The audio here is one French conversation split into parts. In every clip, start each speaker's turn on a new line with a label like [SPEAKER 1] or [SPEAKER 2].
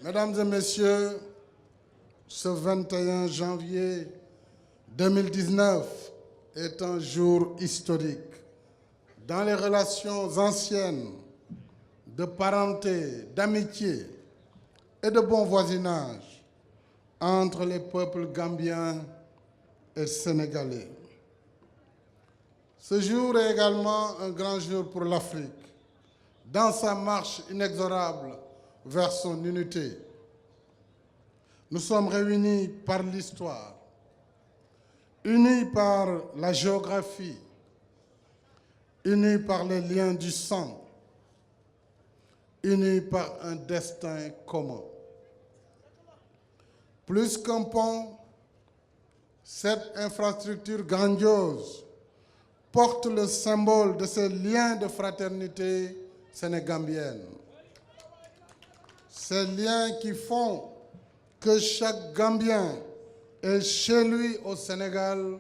[SPEAKER 1] Mesdames et messieurs, ce 21 janvier 2019 est un jour historique dans les relations anciennes de parenté, d'amitié et de bon voisinage entre les peuples gambiens et sénégalais. Ce jour est également un grand jour pour l'Afrique, dans sa marche inexorable vers son unité. Nous sommes réunis par l'histoire, unis par la géographie, unis par les liens du sang, unis par un destin commun. Plus qu'un pont, cette infrastructure grandiose porte le symbole de ces liens de fraternité sénégambienne. Ces liens qui font que chaque Gambien est chez lui au Sénégal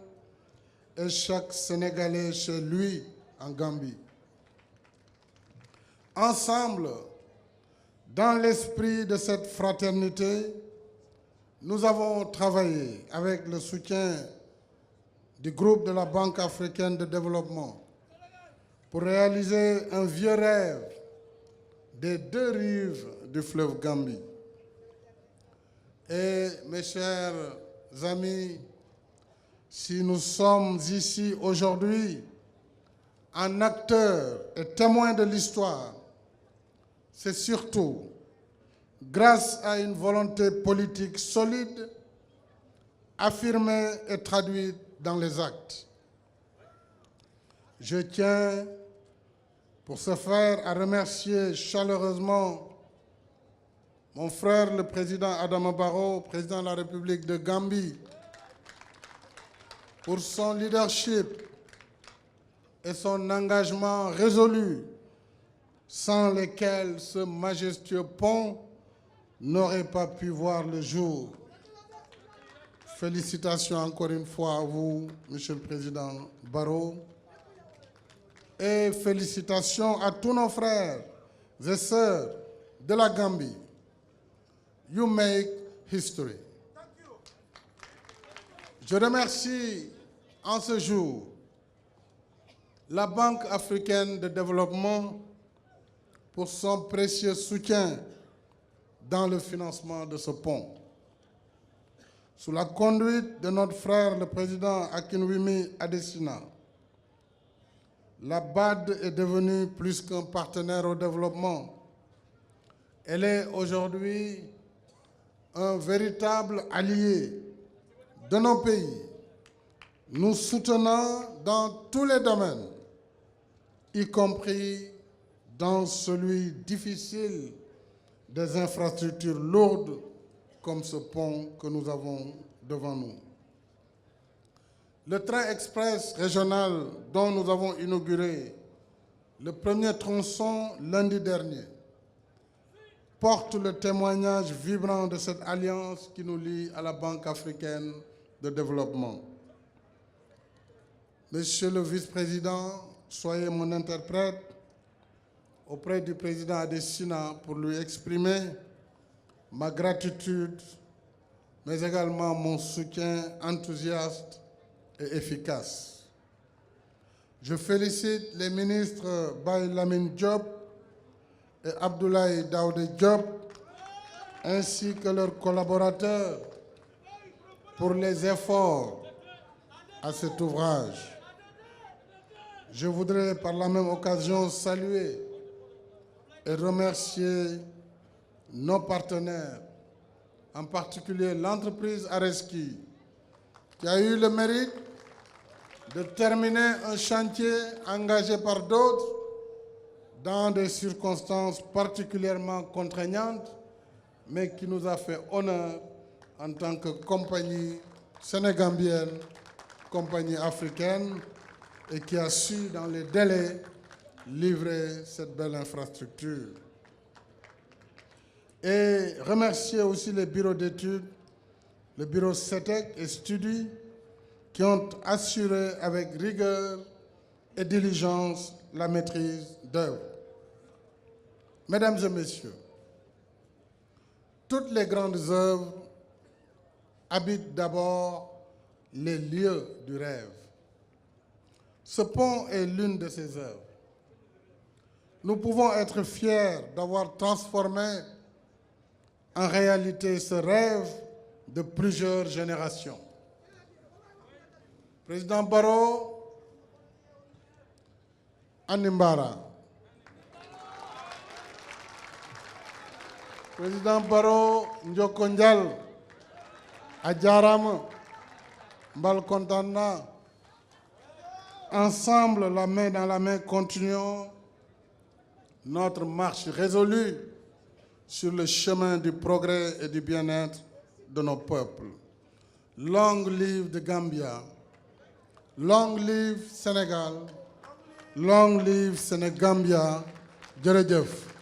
[SPEAKER 1] et chaque Sénégalais chez lui en Gambie. Ensemble, dans l'esprit de cette fraternité, nous avons travaillé avec le soutien du groupe de la Banque africaine de développement pour réaliser un vieux rêve des deux rives du fleuve Gambie. Et mes chers amis, si nous sommes ici aujourd'hui en acteurs et témoins de l'histoire, c'est surtout grâce à une volonté politique solide, affirmée et traduite dans les actes. Je tiens, pour ce faire, à remercier chaleureusement mon frère, le président Adama Barrow, président de la République de Gambie, pour son leadership et son engagement résolu, sans lesquels ce majestueux pont n'aurait pas pu voir le jour. Félicitations encore une fois à vous, Monsieur le Président Barrow, et félicitations à tous nos frères et sœurs de la Gambie. You make history. Je remercie en ce jour la Banque africaine de développement pour son précieux soutien dans le financement de ce pont. Sous la conduite de notre frère, le président Akinwumi Adesina, la BAD est devenue plus qu'un partenaire au développement. Elle est aujourd'hui un véritable allié de nos pays, nous soutenant dans tous les domaines, y compris dans celui difficile des infrastructures lourdes comme ce pont que nous avons devant nous. Le train express régional dont nous avons inauguré le premier tronçon lundi dernier porte le témoignage vibrant de cette alliance qui nous lie à la Banque africaine de développement. Monsieur le vice-président, soyez mon interprète auprès du président Adesina pour lui exprimer ma gratitude, mais également mon soutien enthousiaste et efficace. Je félicite les ministres Baye Lamine Diop et Abdoulaye Daouda Diop, ainsi que leurs collaborateurs, pour les efforts à cet ouvrage. Je voudrais par la même occasion saluer et remercier nos partenaires, en particulier l'entreprise Areski, qui a eu le mérite de terminer un chantier engagé par d'autres dans des circonstances particulièrement contraignantes, mais qui nous a fait honneur en tant que compagnie sénégambienne, compagnie africaine, et qui a su, dans les délais, livrer cette belle infrastructure. Et remercier aussi les bureaux d'études, le bureau CETEC et Studi, qui ont assuré avec rigueur et diligence la maîtrise d'œuvre. Mesdames et messieurs, toutes les grandes œuvres habitent d'abord les lieux du rêve. Ce pont est l'une de ces œuvres. Nous pouvons être fiers d'avoir transformé en réalité ce rêve de plusieurs générations. Président Barrow, Animbara. Président Barrow, Ndjokondjal, Adjaram, Mbalkontana. Ensemble, la main dans la main, continuons notre marche résolue sur le chemin du progrès et du bien-être de nos peuples. Long live the Gambia, long live Sénégal, long live Sénégambia, jërëjëf.